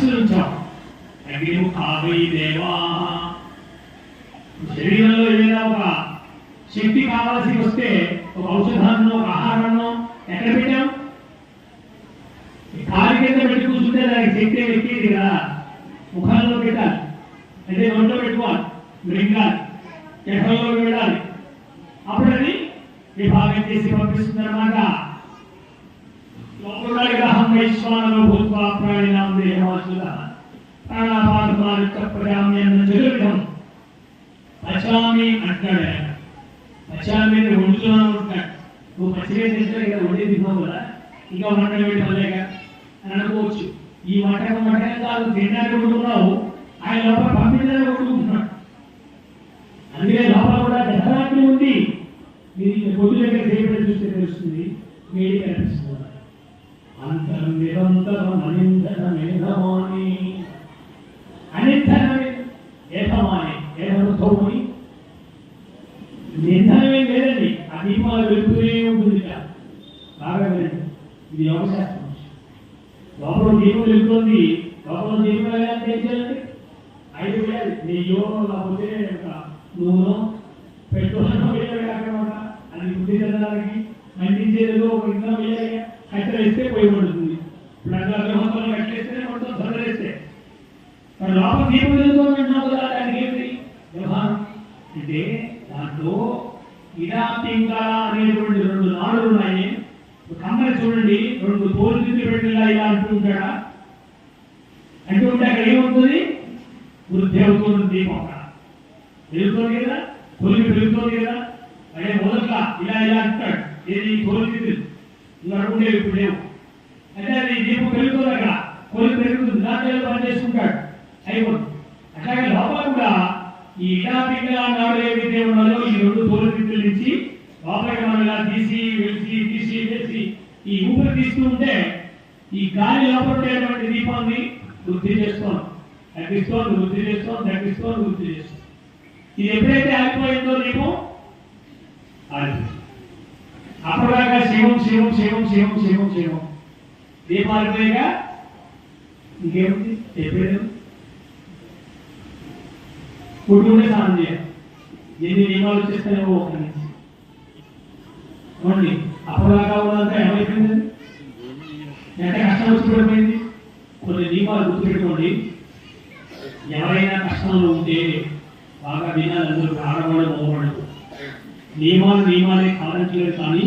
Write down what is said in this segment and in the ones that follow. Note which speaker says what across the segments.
Speaker 1: పరిశీలించాం. అగ్నిముఖావై దేవా, శరీరంలో ఏదైనా ఒక శక్తి కావాల్సి వస్తే ఒక ఔషధాన్ని ఒక ఆహారాన్ని ఎక్కడ పెట్టాం? కాలి కింద పెట్టి కూర్చుంటే దానికి శక్తి ఎక్కేది కదా, ముఖంలో పెట్టాలి, అంటే నోట్లో పెట్టుకోవాలి, మృంగాలి, ఎక్కడలో వెళ్ళాలి, అప్పుడు అది విభాగం చేసి పంపిస్తుంది అన్నమాట. లోపలహం వైశ్వానరో భూత్వా ప్రాణినాం దేహమాశ్రిత ప్రాణాపాతమాలిక ప్రజామ్యం చతుర్విధం పచామి అంటాడు. పచామి వండుతున్నాను అంటాడు. నువ్వు పచ్చిగా చేస్తావు కదా, వండే తిన్నావు కదా, ఇంకా వంటలు పెట్టి వల్లేక అని అనుకోవచ్చు. ఈ వంటకం కాదు, తినడానికి వండుకున్నావు, ఆయన లోపల పంపించడానికి వండుకుంటున్నాడు. అందుకే లోపల కూడా గతరాత్రి ఉంది. మీరు పొద్దు దగ్గర చేయబడి చూస్తే తెలుస్తుంది, వేడి కనిపిస్తుంది. అంతరం నిరంతరం అనింధన మేధమాని, అనింధనమే ఏధమాని, ఏధమని నింధనమే లేదండి. ఆ దీపాలు వెలుగుతూనే ఉంటుంది. బాగా వెళ్ళండి, ఇది యోగశాస్త్రం. లోపల దీపం వెలుగుతుంది, లోపల దీపం వెళ్ళాలంటే ఏం చేయాలండి? 5 వేయాలి. నెయ్యో లేకపోతే నూనె పెట్రోల్ వేయాలి, అది బుద్ధి చెందడానికి మండించేదో ఒక ఇంట్లో వేయాలి. కట్టెలు వేస్తే పోయి పడుతుంది. ఇప్పుడు అట్లా గ్రహంలో కట్టేస్తే మొత్తం సదరేస్తే లోపల దీపం వెలుగుతుంది అంటున్నావు కదా, దానికి ఏంటి వ్యవహారం అంటే? దాంట్లో ఇడా పింగళ అనేటువంటి 2 నాడులు ఉన్నాయి. కమ్మని చూడండి, 2 తోలుదిద్దులు పెట్టిలా ఇలా అంటూ ఉంటాడా? అంటూ ఉంటే అక్కడ ఏమవుతుంది? వృద్ధి అవుతుంది. దీపం అక్కడ వెలుగుతుంది కదా, కొలిమి పెరుగుతుంది కదా. అదే మొదట్లా ఇలా ఇలా అంటాడు, ఏది తోలుదిద్దులు ఇంకా ఉండేవి ఇప్పుడు లేవు. అంటే అది దీపం పెరుగుతుంది, అక్కడ కొలిమి పెరుగుతుంది, దాంట్లో పని చేసుకుంటాడు, అయిపోతుంది. అట్లాగే లోపల కూడా ఈ ఇడా పింగళ నాడు ఏదైతే ఉన్నదో ఈ 2 తోలుదిద్దుల నుంచి లోపలికి మనం ఇలా తీసి వెలిసి తీసి వేసి ఈ ఊపిరి తీస్తూ ఉంటే ఈ గాలి లోపల ఉండేటువంటి దీపాన్ని వృద్ధి చేస్తాం, తగ్గిస్తాం, వృద్ధి చేస్తాం, తగ్గిస్తాం, వృద్ధి చేస్తాం. ఇది ఎప్పుడైతే ఆగిపోయిందో దీపం ఆగిపోయింది. అప్పటిదాకా శివం శివం శివం శివం శివం శివం దీపం ఆగిపోయాక ఇంకేముంది చెప్పేది? పుట్టుకుంటే స్నానం చేయాలి. ఎన్ని నియమాలు వచ్చేస్తాయో ఒక నుంచి చూడండి. అప్పటిదాకా ఉన్నదంతా ఏమైపోయింది? ఎంత కష్టం వచ్చి పడిపోయింది. కొన్ని నియమాలు గుర్తుపెట్టుకోండి. ఎవరైనా కష్టంలో ఉంటే బాగా వినాలి అందరూ, ఆడవాళ్ళు మగవాళ్ళు. నియమాలే కాదంటలేదు, కానీ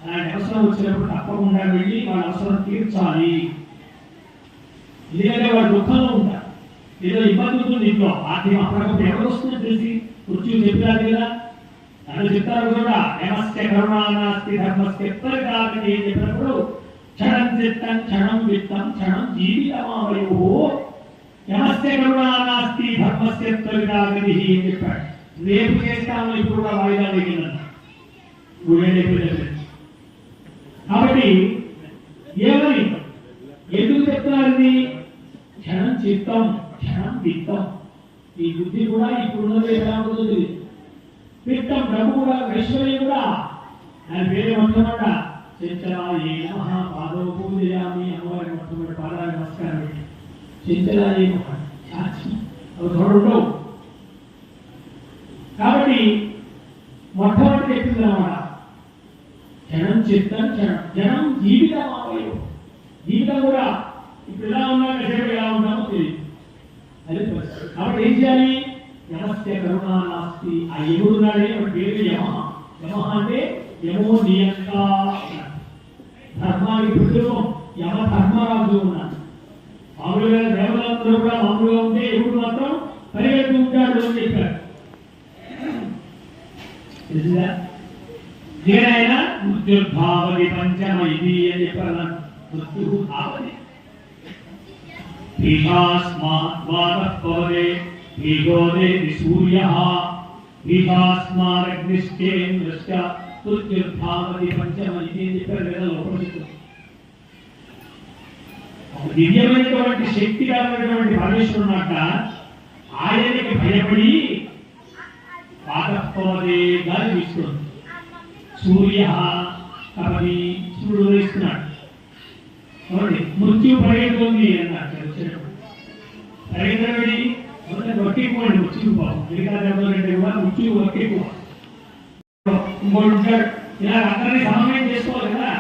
Speaker 1: అలాంటి అవసరం వచ్చినప్పుడు తప్పకుండా వెళ్ళి వాళ్ళ అవసరం తీర్చాలి. ఎందుకంటే వాడు దుఃఖంలో ఉంటారు, ఏదో ఇబ్బంది ఉంటుంది ఇంట్లో. ఆర్థిక అప్పటికప్పుడు ఎవరు వస్తుందో తెలిసి మృత్యు చెప్పారు కదా, నన్ను చెప్తారు కూడా. యమస్య కరుణానాస్తి ధర్మస్య పరితాపతి అని చెప్పినప్పుడు క్షణం చిత్తం క్షణం విత్తం క్షణం జీవితమావయో యమస్య కరుణానాస్తి ధర్మస్య పరితాపతి అని చెప్పాడు. రేపు చేస్తాము, ఇప్పుడు కూడా వాయిదా వేగినది. కాబట్టి ఏమని ఎందుకు చెప్తున్నారు? క్షణం చిత్తం క్షణం విత్తం. ఈ బుద్ధి కూడా ఇప్పుడున్నది ఎలా ఉంటుంది? విత్తం డబ్బు కూడా, ఐశ్వర్యం కూడా. ఆయన పేరు మొట్టమొదట చెంచలాయే నమః పాదో పూజయామి, అమ్మవారి మొట్టమొదటి పాదాల నమస్కారం పెట్టి చెంచలాయే నమః చాచి అవి తోడుండవు. కాబట్టి మొట్టమొదటి చెప్పింది అన్నమాట జనం చిత్తం క్షణం, జనం జీవితం ఆవయో. జీవితం కూడా ఇప్పుడు ఎలా ఉన్నా రేపు ఎలా ఉంటామో తెలియదు, అది పరిస్థితి. కాబట్టి ఏం చేయాలి? యమస్య కరుణానాస్తి. ఆ యముడున్నాడే వాడి పేరు యమ. యమ అంటే యమో నియంగా, ధర్మానికి ప్రతిరూపం. యమ ధర్మరాజు ఉన్నాడు. మామూలుగా దేవతలందరూ కూడా మామూలుగా ఉంటే యముడు మాత్రం పరిగెడుతూ ఉంటాడు అని చెప్పారు. ఆయన మృత్యుర్భావతి పంచమ ఇది అని చెప్పారు. మృత్యు భావతి భీషాస్మాద్వారపవదే భీగోదేతి సూర్యః భీషాస్మాదగ్నిశ్చేంద్రశ్చ మృత్యుర్భావతి పంచమ ఇది అని చెప్పారు కదా ఉపనిషత్తులు. దివ్యమైనటువంటి శక్తి కలిగినటువంటి పరమేశ్వరుడు అన్నమాట. ఆయనకి భయపడి పాదపవదే గాలి వీస్తుంది. సూర్య తపది సూర్యుడు వేస్తున్నాడు. మృత్యు పరిగెడుతుంది అన్నారు. ఎక్కడి ఒక్కెక్కువండి ఉచ్చుకుపోవాలి మిగతా దెబ్బలంటే కూడా ఉచ్చు ఒక్కెక్కువ ఇంకోటి ఉంటాడు ఇలా అందరినీ సమన్వయం చేసుకోవాలి కదా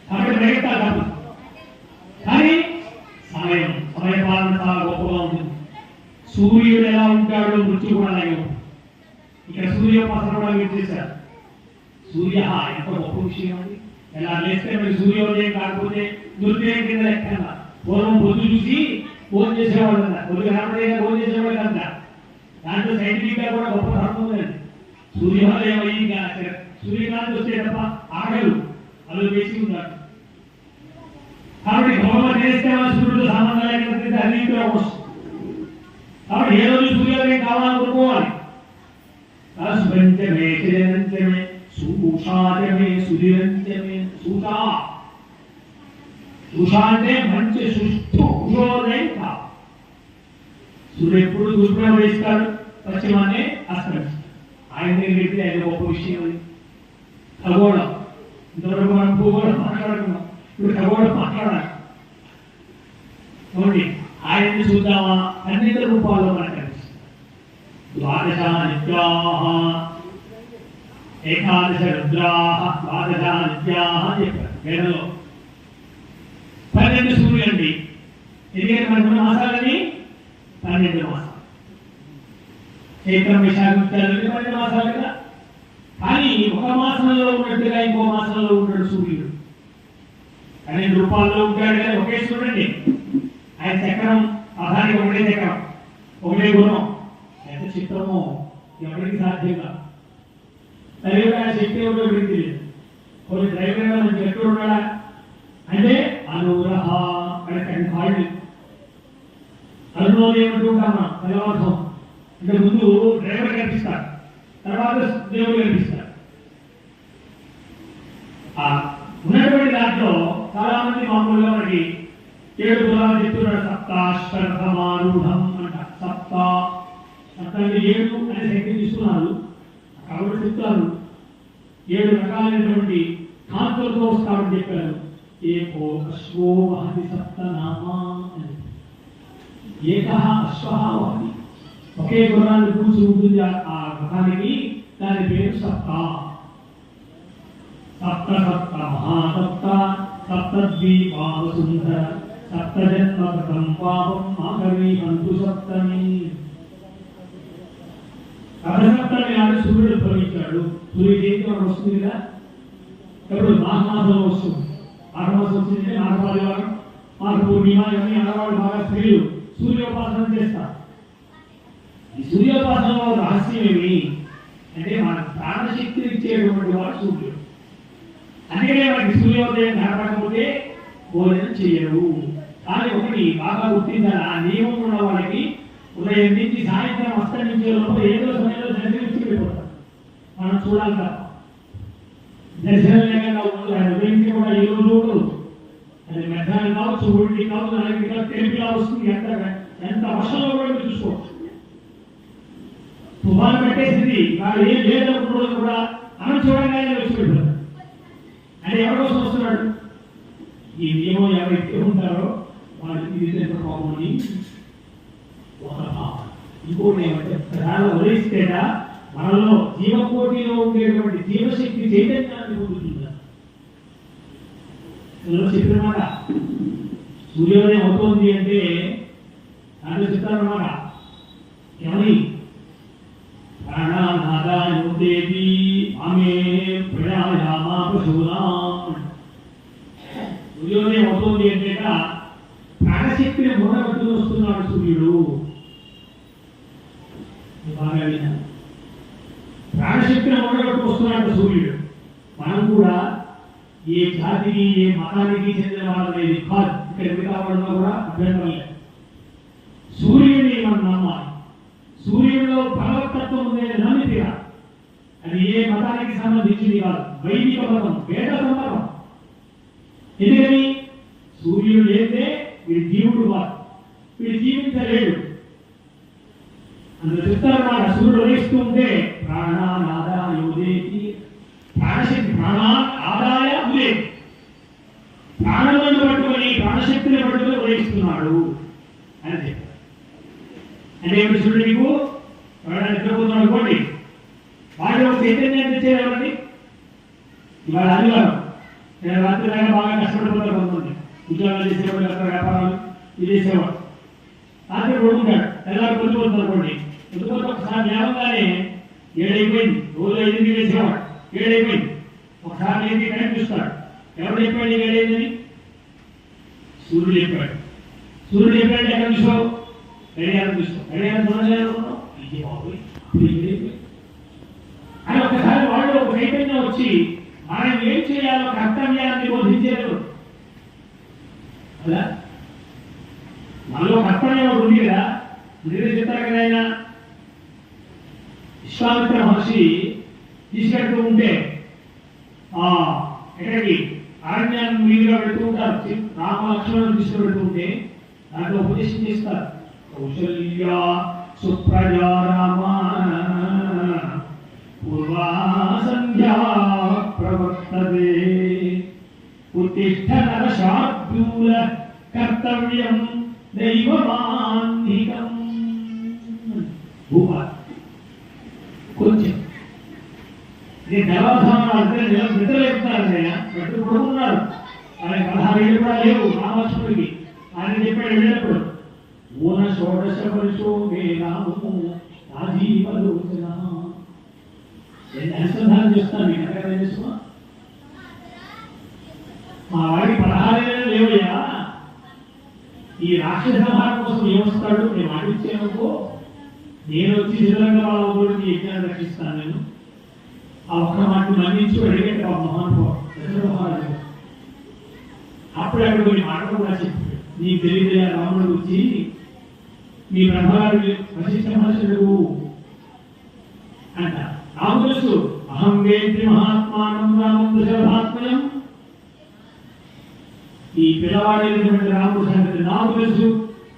Speaker 1: కాబట్టి ప్రయత్నాలు తప్పదు కానీ సమయపాలన చాలా గొప్పగా ఉంటుంది సూర్యుడు ఎలా ఉంటాడో మృత్యు కూడా అలాగే ఉంటుంది ఇక్కడ సూర్యోపాసన కూడా మీరు చేశారు సూర్య ఎంత గొప్ప విషయం అండి ఎలా లేస్తే మరి సూర్యోదయం కాకపోతే దుర్దయం కింద లెక్క పూర్వం పొద్దు చూసి ఫోన్ చేసేవాళ్ళు కదా పొద్దు కనపడేగా ఫోన్ చేసేవాళ్ళు కదా దాంట్లో సైంటిఫిక్ గా కూడా గొప్ప ధర్మం ఉందండి సూర్యోదయం అయ్యి సూర్యకాంతి వస్తే తప్ప ఆగలు అలా వేసి ఉన్నారు కాబట్టి గౌరవం చేస్తే సూర్యుడు సంబంధం లేకపోతే అన్నింటిలో వస్తుంది కాబట్టి ఏ రోజు సూర్యోదయం కావాలనుకోవాలి పంచమే శిరంచమే సుషాచమే సుధిరంచమే సుషా సుషా అంటే మంచి సుష్ఠు ఉషోదయం కావాలి సూర్యుడు ఎప్పుడు తూర్పున వేస్తాడు పశ్చిమాన్ని అస్తమిస్తాడు ఆయన దగ్గరికి ఆయన గొప్ప విషయం అది ఖగోళం ఇంతవరకు మనం భూగోళం మాట్లాడుకున్నాం ఇప్పుడు ఖగోళం మాట్లాడాలి చూడండి ఆయన్ని చూద్దామా అన్నిత రూపాల్లో మనకు కనిపిస్తుంది ద్వాదశ నిత్యాః ఏకాదశ రుద్రాః ద్వాదశ నిత్యాః చెప్పారు వేదంలో 12 సూర్యులండి ఎందుకంటే మన మాసాలని 12 మాసాలు చైత్రం విశాఖ 12 మాసాలు కదా కానీ ఒక మాసంలో ఉన్నట్టుగా ఇంకో మాసంలో ఉంటాడు సూర్యుడు 12 రూపాల్లో ఉంటాడు కానీ ఒకే చూడండి ఆయన చక్రం అధానికి ఒకటే చక్రం ఒకటే గుణం ఎంత చిత్రమో ఎవరికి సాధ్యం కాదు డ్రైవర్ ఆ శక్తి ఎవరో ఎవరికి తెలియదు కొన్ని డ్రైవర్ మంచి ఎక్కడ ఉన్నాడా అంటే అనుగ్రహ అంటే కాళ్ళు అనురోధం ఏమంటుంటామా తెల్లవారుసం అంటే ముందు డ్రైవర్ కనిపిస్తాడు తర్వాత దేవుడు కనిపిస్తాడు ఉన్నటువంటి దాంట్లో చాలా మంది మామూలుగా మనకి 7 కులాలు చెప్తున్నాడు సప్తాశ్వర సమారూఢం అంట సప్తా అంటే 7 అనే శక్తి తీసుకున్నారు కాబట్టి చెప్తారు 7 రకాలైనటువంటి కాంతులతో వస్తామని చెప్పారు ఏకో అశ్వో వహతి సప్తనామా ఏక అశ్వ వహతి ఒకే గుర్రాన్ని కూర్చి ఉంటుంది ఆ రథానికి దాని పేరు సప్త సప్త సప్త మహాసప్త సప్తద్వీపావ సుందర సప్తజన్మకృతం పాపం ఆకర్ణి హంతు సప్తమి రథసప్తమి నాడు సూర్యుడు ఉద్భవించాడు సూర్యుడు జయంతి వస్తుంది కదా ఇప్పుడు మాఘమాసంలో వస్తుంది మాఘమాసం వచ్చిందంటే మాఘపాదివారం మాఘ పూర్ణిమ ఇవన్నీ ఆడవాళ్ళు బాగా స్త్రీలు సూర్యోపాసన చేస్తారు ఈ సూర్యోపాసనలో రహస్యం ఏమి అంటే మన ప్రాణశక్తిని ఇచ్చేటువంటి వాడు సూర్యుడు అందుకనే మనకి సూర్యోదయం కనపడకపోతే భోజనం చేయరు కానీ ఒకటి బాగా గుర్తించాలి ఆ నియమం ఉన్న వాళ్ళకి ఉదయం నుంచి సాయంత్రం అస్తమించే లోపల ఏదో సమయంలో దర్శనం వెళ్ళిపోతారు మనం చూడాలి తప్ప దర్శనం లేకుండా ఆయన ఉదయించి కూడా ఏ రోజు ఉండదు అది మధ్యాహ్నం కావచ్చు ఒంటి కావచ్చు అలాగే తెలిపిలా వస్తుంది ఎంత వర్షంలో కూడా చూసుకోవచ్చు తుఫాను పెట్టేసింది వాళ్ళు ఏం లేదనుకున్న కూడా మనం చూడగానే వచ్చి వెళ్ళిపోతారు అంటే ఎవరి కోసం వస్తున్నాడు ఈ నియమం ఎవరైతే ఉంటారో వాళ్ళకి కోపమని ఒక భావన ఇంకోటి ఏమంటే ప్రధాన ఉదయిస్తేట మనలో జీవకోటిలో ఉండేటువంటి జీవశక్తి చైతన్యాన్ని పొందుతున్నారు చెప్పిన మాట సూర్యోదయం అవుతోంది అంటే దాంట్లో చెప్తారన్నమాట ఏమని ప్రాణానాదాయోదేవి ఆమె ప్రయాయామా పశూనాం సూర్యోదయం అవుతోంది అంటే ప్రాణశక్తిని మూడగట్టుకు వస్తున్నాడు సూర్యుడు బాగా విన్నాను ప్రాణశక్తిని మూడగట్టుకు వస్తున్నాడు సూర్యుడు మనం కూడా ఏ జాతికి ఏ మతానికి చెందిన వాళ్ళనేది కాదు ఇక్కడ మిగతా వాళ్ళలో కూడా అభ్యంతరం లేదు సూర్యుడిని మనం నమ్మాలి సూర్యుడిలో భగవతత్వం ఉందని నమ్మితీరా అది ఏ మతానికి సంబంధించింది కాదు వైదిక మతం వేద సంబంధం ఎందుకని సూర్యుడు లేదే వీడి జీవుడు వాడు వీడు జీవించలేడు అందులో చెప్తారన్నమాట సూర్యుడు ఉదయిస్తూ ఉంటే ప్రాణానాదాయోదేతి ప్రాణశక్తి ప్రాణాదాయ ఉదే ప్రాణములను పట్టుకొని ప్రాణశక్తిని పట్టుకొని ఉదయిస్తున్నాడు అని చెప్పారు అంటే ఏమిటి చూడండి, నీకు ఎవరైనా నిద్రపోతున్నాడు అనుకోండి, వాళ్ళు చైతన్యం తెచ్చేది ఎవరండి? ఇవాళ ఆదివారం నేను రాత్రి దాకా బాగా కష్టపడిపోతారు కొంతమంది, ఉద్యోగాలు చేసేవాళ్ళు, అక్కడ వ్యాపారాలు ఇది చేసేవాడు. రాత్రి పడుకుంటాడు, తెల్లారి పొద్దుపోతుంది అనుకోండి, పొద్దుపోతే ఒకసారి లేవగానే 7 అయిపోయింది, రోజు 5 వేసేవాడు, 7 అయిపోయింది. ఒకసారి లేచి టైం చూస్తాడు, ఎవరు చెప్పాడు 7 అయిందని? సూర్యుడు చెప్పాడు. సూర్యుడు చెప్పాడు ఎక్కడ చూసావు? గడియారం చూస్తావు, గడియారం చూడలేదనుకున్నావు, ఇది బాబోయ్ అని ఒకసారి వాళ్ళు ఒక చైతన్యం వచ్చి మనం ఏం చేయాలో కర్తవ్యాన్ని బోధించారు. అలా మనలో కర్తవ్యం ఒకటి ఉంది కదా, మీరు చెప్తారు కదా. ఆయన విశ్వామిత్ర మహర్షి తీసుకెడుతూ ఉంటే ఎక్కడికి అరణ్యాన్ని మీదుగా పెడుతూ ఉంటారు, రామ లక్ష్మణులు తీసుకుపెడుతూ ఉంటే దాంట్లో ఉపదేశం చేస్తారు. కౌశల్య సుప్రజా రామ పూర్వా సంధ్యా ప్రవర్తతే ఉత్తిష్ఠ నరశార్దూల కర్తవ్యం దైవమాన్నికం. భూపా కొంచెం దేవాధానాలు నిద్రలేపుతారు, పెట్టు పడుకున్నారు. ఆయన 16 ఏళ్ళు కూడా లేవు రామలక్ష్మణుడికి. ఆయన చెప్పాడు వెళ్ళినప్పుడు, ఊన షోడశ పరుషో మే రాము రాజీవలోచన. అనుసంధానం చేస్తాను మీకు ఎక్కడ తెలుసుమా? మా వాడికి 16 ఏళ్ళు లేవయ్యా, ఈ రాక్షస సంహారం కోసం ఏమొస్తాడు? నేను మాటిచ్చానుకో, నేను వచ్చి శ్రీలంక వాళ్ళతో యజ్ఞాన్ని రక్షిస్తాను. నేను ఆ ఒక్క మాటను మన్నించి అడిగేట మహానుభావుడు. అప్పుడు అక్కడ కొన్ని మాటలు కూడా చెప్పాడు. నీ తెలియజేయ రాముడు వచ్చి మీ బ్రహ్మగారు వశిష్ఠ మహర్షుడు అంట. నాకు తెలుసు, అహం వేద్రి మహాత్మానం రామం దశరథాత్మయం. ఈ పిల్లవాడైనటువంటి రాముడు సంగతి నాకు తెలుసు,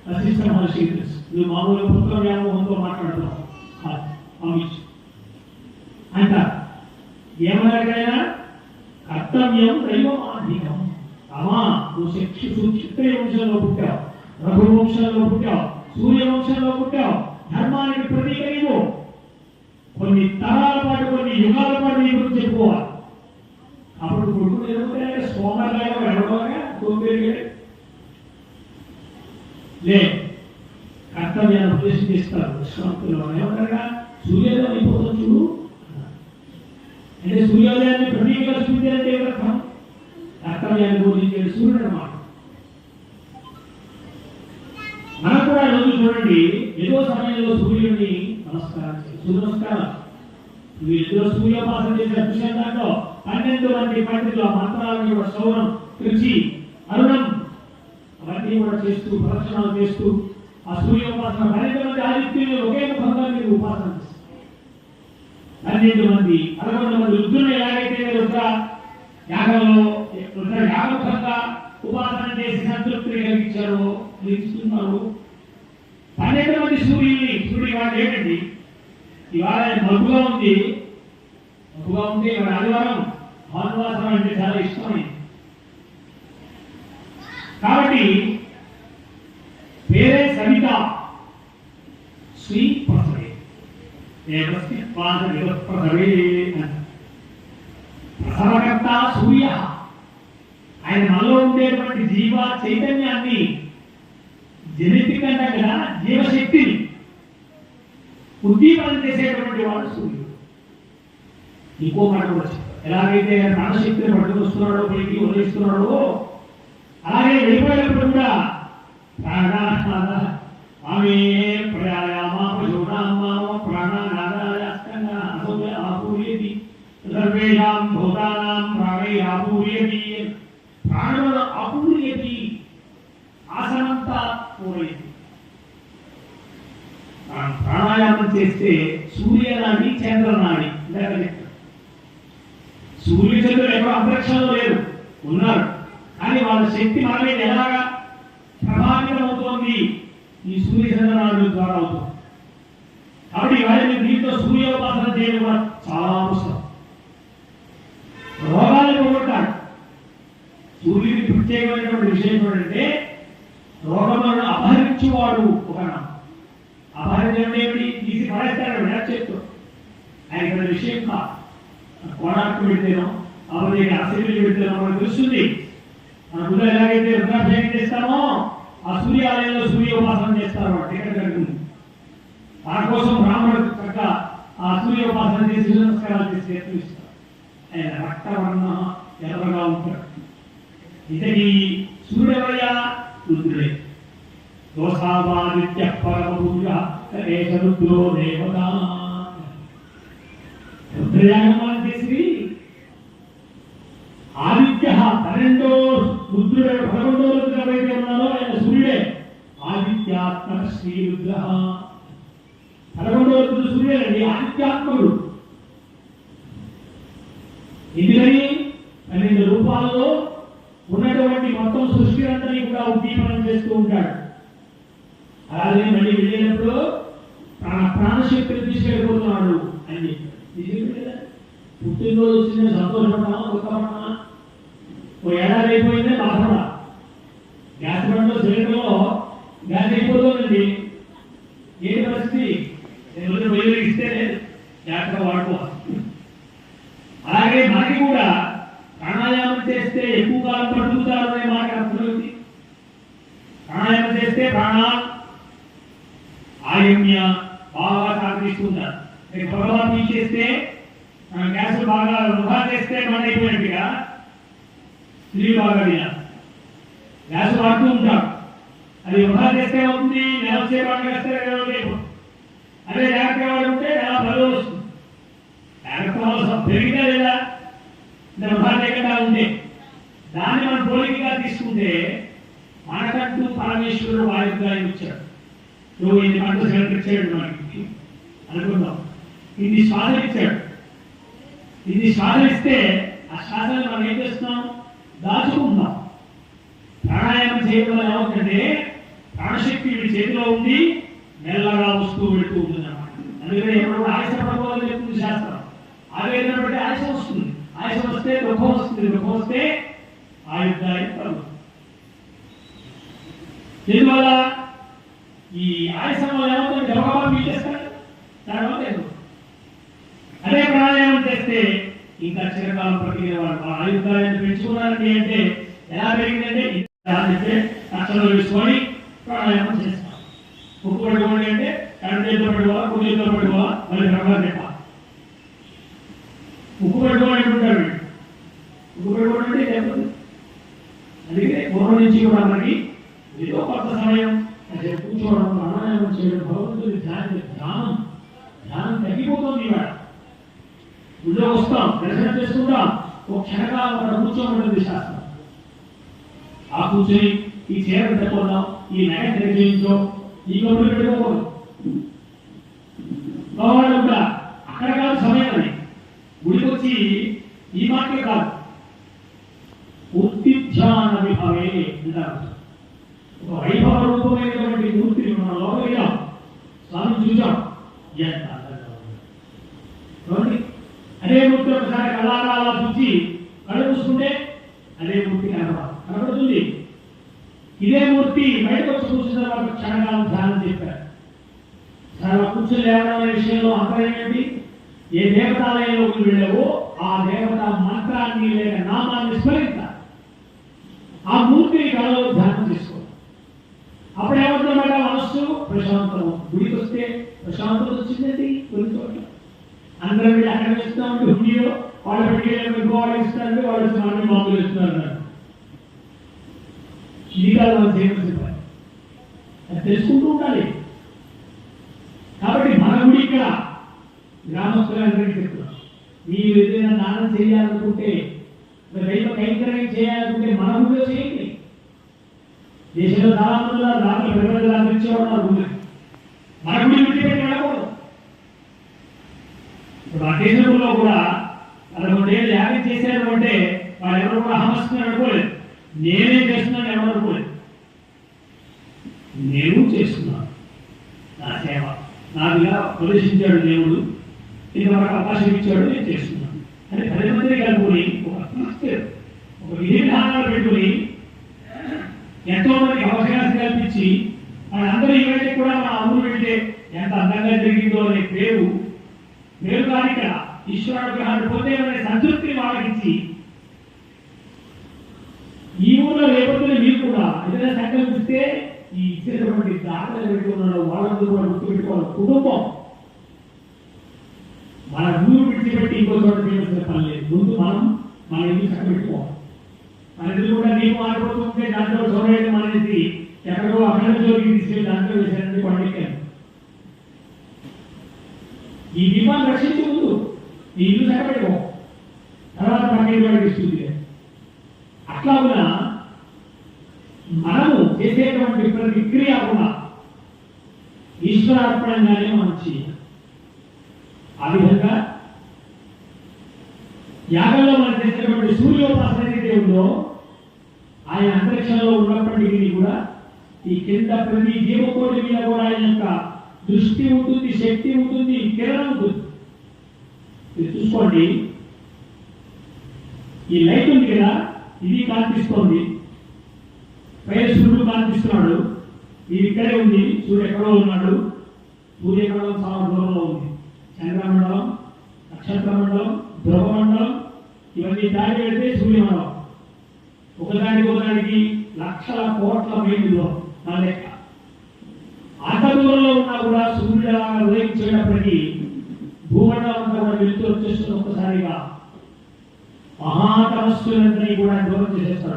Speaker 1: వశిష్ఠ మహర్షికి తెలుసు. నువ్వు మామూలుగా పుత్ర వ్యామోహంతో మాట్లాడుతున్నావు అంట. ఏమన్నాడైనా కర్తవ్యం దైవమాధికం. అమ్మా నువ్వు క్షత్రియ వంశంలో పుట్టావు, రఘువంశంలో పుట్టావు, సూర్యవంశంలో పుట్టావు, ధర్మానికి ప్రతీక నీవు. కొన్ని తరాల పాటు, కొన్ని యుగాల పాటు నీ గురించి చెప్పుకోవాలి. అప్పుడు కొడుకులు ఎదుగుతాయి, సోమర్లాగా వెళ్ళడగా తోపేరిగాడు లే. కర్తవ్యాన్ని ఉపదేశం చేస్తారు విశ్వామిత్రులు. ఏమన్నారుగా, సూర్యోదయం అయిపోతుంది చూడు అంటే సూర్యోదయాన్ని ప్రతీకగా చూపించాలంటే ఏమర్థం? కర్తవ్యాన్ని బోధించేది సూర్యుడు అన్నమాట. మనం కూడా రోజు చూడండి, ఏదో సమయంలో సూర్యుడిని నమస్కారం చేయాలి. సూర్య నమస్కారం మీరు ఏదో సూర్యోపాసన చేసే విషయం దాంట్లో 12 మంది పండితులు ఆ మంత్రాలను కూడా సౌరం, కృషి, అరుణం అవన్నీ కూడా చేస్తూ ప్రదక్షిణాలు చేస్తూ ఆ సూర్యోపాసన 12 మంది ఆదిత్యులు ఒకే ముఖంగా మీరు ఉపాసన చేస్తారు. 12 మంది 11 మంది రుద్రులు ఎలాగైతే రుద్ర యాగంలో యాగముఖంగా ఉపాసన చేసి సంతృప్తిని కలిగించారో నిలుస్తున్నారు. 12 మంది సూర్యుడి వాళ్ళు ఏంటండి, ఇవాళ మబ్బుగా ఉంది, మబ్బుగా ఉంటే ఇవాళ ఆదివారం భానువాసనం అంటే చాలా ఇష్టమైంది. కాబట్టి పేరే సవిత శ్రీ ప్రసవే ప్రసవకర్త సూర్య. ఆయన మనలో ఉండేటువంటి జీవ చైతన్యాన్ని, జెనెటిక్ అంటే కదా జీవశక్తిని ఉద్దీపనం చేసేటువంటి వాడు సూర్యుడు. ఇంకో మాట కూడా చెప్తారు, ఎలాగైతే ప్రాణశక్తిని పట్టుకొస్తున్నాడో, పైకి వదిలిస్తున్నాడో, అలాగే వెళ్ళిపోయేటప్పుడు కూడా ప్రాణానాద ఆమె ప్రయామ పశూనామామ ప్రాణానాదాయాస్తంగా అసౌయ ఆపూర్యతి సర్వేషాం భూతానాం ప్రాణై ఆపూర్యతి. ప్రాణముల ఆపూర్యతి, ఆసనంతా పూరయతి. ప్రాణాయామం చేస్తే సూర్యనాడి చంద్రనాడి సూర్యచంద్రులు ఎక్కడో అంతరిక్షంలో లేరు, ఉన్నారు. కానీ వాళ్ళ శక్తి మన మీద ఎలాగా ప్రభావితం అవుతోంది? ఈ సూర్యచంద్రనాడు ద్వారా అవుతుంది. కాబట్టి వాళ్ళని దీంతో సూర్యోపాసన చేయడం కూడా చాలా అవసరం. రోగాలు పోగొట్టాలి. సూర్యుడి ప్రత్యేకమైనటువంటి విషయం ఏంటంటే రోగములను అపహరించేవాడు ఒక అపహరించడం ఏమిటి? తీసి పడేస్తాడు చేస్తూ. ఆయన ఇక్కడ విషయం కాదు. కోడాకు పెడితేనో కాబట్టి అసెంబ్లీ పెడితేనో మనకు తెలుస్తుంది. మన గుళ్ళు ఎలాగైతే రుద్రాభిషేకం చేస్తామో ఆ సూర్యాలయంలో సూర్యోపాసన చేస్తారు. టికెట్ కడుతుంది దానికోసం బ్రాహ్మణుడు చక్క ఆ సూర్యోపాసన చేసి నమస్కారాలు చేసి చేస్తారు. ఆయన రక్తవర్ణ ఎర్రగా ఉంటాడు. ఇతని సూర్యవయ్య రుద్రుడే. దోషావాదిత్య పరమభూజ రుద్రో దేవత. రుద్రయాగం చేసి ఆదిత్య 12వ రుద్రుడు 11వ రుద్రుడు ఎవరైతే ఉన్నారో ఆయన సూర్యుడే. ఆదిత్యాత్మక శ్రీరుద్ర. 11వ రుద్రుడు సూర్యుడండి, ఆదిత్యాత్మకుడు. ఎందుకని 12 రూపాలలో ఉన్నటువంటి మొత్తం సృష్టి అంతని కూడా ఉద్దీపనం చేస్తూ ఉంటాడు. అలాగే మళ్ళీ వెళ్ళేటప్పుడు ప్రాణశక్తిని తీసుకెళ్ళిపోతున్నాడు అని చెప్పాడు. పుట్టినరోజు వచ్చిందే సంతోషపడతామా దుఃఖపడతామా? ఓ ఏడాది అయిపోయిందే బాధపడ. గ్యాస్ బండ్లో సిలిండర్లో గ్యాస్ అయిపోతుందండి. ఏంటి పరిస్థితి? నేను బయలు ఇస్తే జాగ్రత్తగా వాడుకోవాలి. అలాగే మనకి కూడా ప్రాణాయామం చేస్తే ఎక్కువ కాలం పట్టుకుతారు అనే మాట అర్థమైంది. ప్రాణాయామం చేస్తే ప్రాణాలు ఆయుమ్య బాగా సాధిస్తుంటారు. భగవాన్ తీసేస్తే గ్యాస్ బాగా వృధా చేస్తే మన అయిపోయినట్టుగా స్త్రీ బాగా గ్యాస్ వాడుతూ ఉంటారు. అది వృధా చేస్తే అవుతుంది, నెలసే బాగా చేస్తే అదే జాగ్రత్తగా వాడు ఉంటే నెల 10 వస్తుంది. జాగ్రత్త పెరిగితే లేదా వృధా లేకుండా ఉంటే దాన్ని మనం పోలికగా తీసుకుంటే మనకంటూ పరమేశ్వరుడు వాయుగ్రాయం ఇచ్చాడు. నువ్వు ఇన్ని పంటలు సెలెక్ట్ మనకి అనుకుందాం. ఇన్ని శ్వాసలు ఇచ్చాడు. ఇన్ని శ్వాసలు ఇస్తే ఆ శ్వాసలు మనం ఏం చేస్తున్నాం? దాచుకుంటున్నాం. ప్రాణాయామం చేయడం వల్ల ఏమవుతుందంటే ప్రాణశక్తి వీడి చేతిలో ఉంది, మెల్లగా వస్తూ వెళుతూ ఉంటుంది అన్నమాట. అందుకని ఎప్పుడు ఆయాసపడకూడదని చెప్తుంది శాస్త్రం. ఆవేదన బట్టి ఆయాసం వస్తుంది, ఆయాసం వస్తే దుఃఖం వస్తుంది, దుఃఖం వస్తే ఆయుర్దాయం కలుగుతుంది. దీనివల్ల ఈ ఆయాసం వల్ల ఏమవుతుంది? గబగబా పీచేస్తాడు. దానివల్ల అదే ప్రాణాయామం చేస్తే ఇంకా చిరకాలం ప్రతిగా వాళ్ళు ఆయుర్దాయాన్ని పెంచుకున్నారండి. అంటే ఎలా పెరిగిందంటే కష్టంలో వేసుకొని ప్రాణాయామం చేస్తాం. ముక్కు పట్టుకోండి అంటే కరెంట్ చేతిలో పట్టుకోవాలి, కుడి చేతిలో పట్టుకోవాలి, మళ్ళీ ప్రభావం చెప్పాలి. ముక్కు పట్టుకోవాలి అంటుంటారు. ముక్కు పట్టుకోవడం అంటే చెప్పదు. అందుకే పూర్వం నుంచి కూడా మనకి ఏదో కొత్త సమయం కూర్చోవడం, ప్రాణాయామం చేయడం, భగవంతుడి ధ్యానం తగ్గిపోతుంది. ఇవాళ గుళ్ళో వస్తాం, దర్శనం చేసుకుంటాం, ఒక క్షణకాలం అక్కడ కూర్చోమంటుంది శాస్త్రం. ఆ కూర్చొని ఈ చీర పెట్టుకుందాం, ఈ నగ తెలియజేయించో, ఈ గొప్పలు పెట్టుకోకూడదు. వాళ్ళు కూడా అక్కడ కాదు సమయం అని గుడికి వచ్చి ఈ మాటలే కాదు, ఉత్తిధ్యాన విభవే అంటారు. ఒక వైభవ రూపమైనటువంటి మూర్తిని మనం లోపలిగా స్వామి చూసాం. ఎంత అదే మూర్తి ఒకసారి కళాకాల చూసి కళ్ళు చూసుకుంటే అదే మూర్తి కనబడుతుంది. ఇదే మూర్తి బయటకు వచ్చి కూర్చున్న తర్వాత క్షణకాలం ధ్యానం చెప్పారు. చాలా కూర్చొని లేవడం అనే విషయంలో అంతరం ఏంటి? ఏ దేవతాలయంలోకి వెళ్ళవో ఆ దేవత మంత్రాన్ని లేక నామాన్ని స్మరించాలి. ఆ మూర్తిని కళలో ధ్యానం చేసుకోవాలి. అప్పుడు ఏమవుతుందన్నమాట? మనస్సు ప్రశాంతం. గుడికి వస్తే ప్రశాంతత వచ్చిందండి. కొన్ని చోట్ల అందరూ వెళ్ళి అక్కడ వేస్తూ ఉంటే హుండీలో వాళ్ళ పెట్టుకెళ్ళి వాళ్ళు ఇస్తారంటే వాళ్ళు స్నానం మామూలు ఇస్తున్నారు. ఇది కాదు మనం చేయవలసిన పని. అది తెలుసుకుంటూ ఉండాలి. కాబట్టి మన గుడి ఇక్కడ గ్రామస్తులందరికీ చెప్తున్నాం, మీరు ఏదైనా దానం చేయాలనుకుంటే, దైవ కైంకర్యం చేయాలనుకుంటే మన గుడిలో చేయండి. దేశంలో చాలా మంది దాంట్లో పెద్దలు అందించేవాడు గుడి. మన గుడి విడిచిపెట్టి వెళ్ళకూడదు. ఇప్పుడు ఆ దేశంలో కూడా 11 ఏళ్ళు యాగం చేశారు అంటే వాళ్ళు ఎవరు కూడా అహమస్తున్నారు అనుకోలేదు. నేనే చేస్తున్నాను ఎవరు అనుకోలేదు. నేను చేస్తున్నాను నా సేవ. నాదిగా ప్రదర్శించాడు దేవుడు, ఇంతవరకు అవకాశం ఇచ్చాడు, నేను చేస్తున్నాను అని 10 మందిని కలుపుకొని ఒక విధి విధానాలు పెట్టుకుని ఎంతో మందికి అవకాశం కల్పించి మనందరూ ఈవేళ కూడా మన ఊరు వెళ్తే ఎంత అందంగా జరిగిందో అనే పేరు కాదు ఇక్కడ. ఈశ్వరానుగ్రహాన్ని పొందేమనే సంతృప్తిని వాళ్ళకిచ్చి ఈ ఊళ్ళో లేకపోతే మీరు కూడా ఏదైనా సంకల్పిస్తే ఈ ఇచ్చినటువంటి దాఖలు పెట్టుకున్నాడు వాళ్ళందరూ కూడా గుర్తుపెట్టుకోవాలి. కుటుంబం మన ఊరు విడిచిపెట్టి ఇంకో చోట చేయాల్సిన పని లేదు. ముందు మనం మన ఇల్లు చక్కబెట్టుకోవాలి. మన ఇల్లు కూడా నీకు ఆడిపోతుంటే దాంట్లో చూడలేదు మనది ఎక్కడో అక్కడ జోలికి తీసుకెళ్ళి దాంట్లో వేసారంటే పండికాను. ఈ దీపాన్ని రక్షించే ముందు ఈ ఇల్లు చక్కబెట్టుకో, తర్వాత పక్కన వాడికి ఇస్తుంది. అట్లా కూడా మనము చేసేటువంటి ప్రతి క్రియ కూడా ఈశ్వరార్పణంగానే మనం చేయాలి. ఆ విధంగా యాగంలో మనం చేసినటువంటి సూర్యోపాసన ఏదైతే ఉందో ఆయన అంతరిక్షంలో ఉన్నప్పటికీ కూడా ఈ కింద ప్రతి జీవకోటి మీద కూడా ఆయన యొక్క దృష్టి ఉంటుంది, శక్తి ఉంటుంది, కిరణం ఉంటుంది. ఇది చూసుకోండి, ఈ లైట్ ఉంది కదా, ఇది కాంతిస్తోంది, పైన సూర్యుడు కాంతిస్తున్నాడు, ఇది ఇక్కడే ఉంది, సూర్యుడు ఎక్కడో ఉన్నాడు, సూర్యమండలం చాలా దూరంలో ఉంది, చంద్రమండలం, నక్షత్ర మండలం, ధ్రువమండలం ఇవన్నీ దాడి పెడితే సూర్యమండలం. ఒకదానికి లక్షల కోట్ల మైళ్ళలో నా లెక్క. అంత దూరంలో ఉన్నా కూడా సూర్యుడు ఉదయించేటప్పటికీ భూమండలం అంతా కూడా వెళ్తూ వచ్చేస్తున్న ఒక్కసారిగా మహాతమస్సులందరినీ కూడా దూరం చేసేస్తాడు.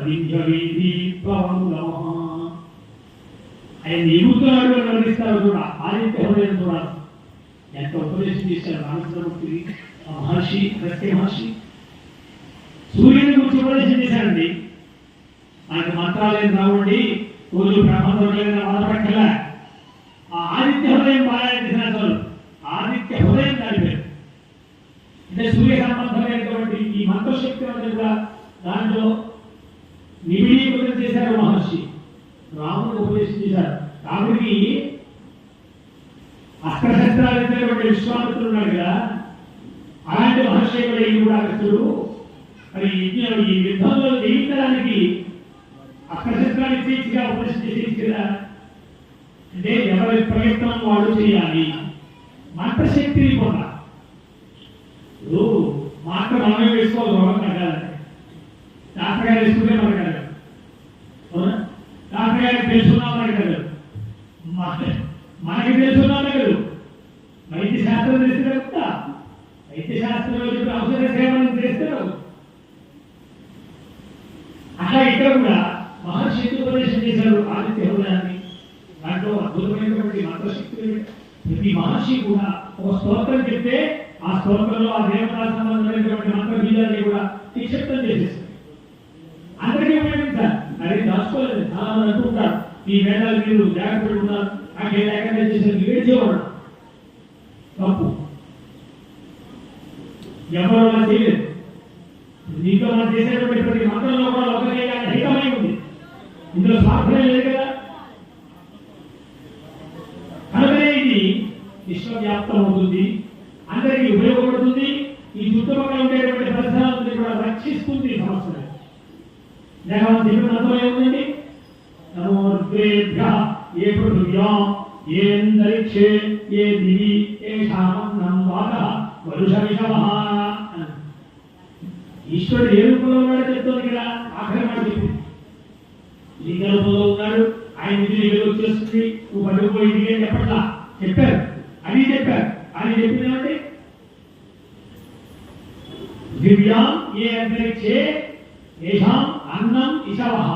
Speaker 1: ఆయన ఎగుతున్నాడు అని వర్ణిస్తారు కూడా. ఆదిత్య హృదయం చూడాలి, ఎంత ఉపదేశం చేశారు రామచంద్రమూర్తి మహర్షి, అగస్త్య మహర్షి సూర్యుని గురించి ఉపదేశం చేశారండి. మనకి మంత్రాలేం రావండి, రోజు బ్రహ్మదేవులైన బాధపడలే. ఆ ఆదిత్య హృదయం పారాయణ చేసిన అసలు ఆదిత్య హృదయం దాని పేరు. అంటే సూర్య సంబంధమైనటువంటి ఈ మంత్రశక్తి అనేది కూడా దాంట్లో నిబిడీకృతం చేశారు మహర్షి. రాముడికి ఉపదేశం చేశారు. రాముడికి అస్త్రశస్త్రాలు ఇచ్చినటువంటి విశ్వామిత్రుడు ఉన్నాడు కదా, అలాంటి మహర్షి కూడా అగస్త్యుడు మరి ఈ యుద్ధంలో జయించడానికి అస్త్రశస్త్రాలు ఇచ్చేసిగా ఉపదేశం చేసేసి కదా. అంటే ఎవరి ప్రయత్నం వాడు చేయాలి. మంత్రశక్తిని కూడా మాట మనమే వేసుకోవాలి. రోగం తగ్గాలంటే డాక్టర్ గారు వేసుకుంటే మనకు కలగదు, డాక్టర్ గారికి తెలుసుకున్నా మనకి కలగదు, మనకి తెలుసుకున్నా కలగదు. వైద్య శాస్త్రం తెలిసిన కదా, వైద్య శాస్త్రంలో చెప్పిన ఔషధ సేవలను చేస్తారు. అట్లా ఇక్కడ కూడా మహర్షి ఉపదేశం చేశారు ఆదిత్య హృదయాన్ని. దాంట్లో అద్భుతమైనటువంటి మంత్రశక్తి. ప్రతి మహర్షి కూడా ఒక స్తోత్రం చెప్తే ఆ స్తోత్రంలో ఆ దేవతా సంబంధమైనటువంటి మంత్ర బీజాన్ని కూడా నిక్షిప్తం చేసేస్తారు. అందరికీ ఉపయోగించాలి, అది దాచుకోలేదు. చాలా మంది అంటుంటారు ఈ వేదాలు మీరు జాగ్రత్త పెట్టుకున్నారు, నాకు ఏ లేకుండా చేసేది ఏడ్చేవాడు. తప్పు, ఎవరు అలా చేయలేదు. దీంట్లో మనం చేసేటువంటి ప్రతి మంత్రంలో కూడా ఒకటే హితమై ఉంది, ఇందులో స్వార్థమే లేదు కదా. కనుకనే ఇది విశ్వవ్యాప్తం అవుతుంది, అందరికీ ఉపయోగపడుతుంది. ఈ చుట్టుపక్కల ఉండేటువంటి పరిసరాలను కూడా రక్షిస్తుంది. సమస్య మంత్రం ఏముందండి? నమోర్వేభ్యః ఏ పృథివ్యాం ఏ అంతరిక్షే ఏ దివి ఏషామన్నం వాతః వరుషమిషవః. ఈశ్వరుడు ఏ రూపంలో ఉన్నాడో చెప్తుంది కదా. ఆఖరి మాట చెప్పింది, లింగ రూపంలో ఉన్నాడు, ఆయన నిధులు ఏదో వచ్చేస్తుంది, నువ్వు పట్టుకుపోయింది అని చెప్పట్లా, చెప్పారు. అది చెప్పారు. అని చెప్పిందంటే దివ్యాం ఏ అంతరిక్షే ఏషాం అన్నం ఇషవః.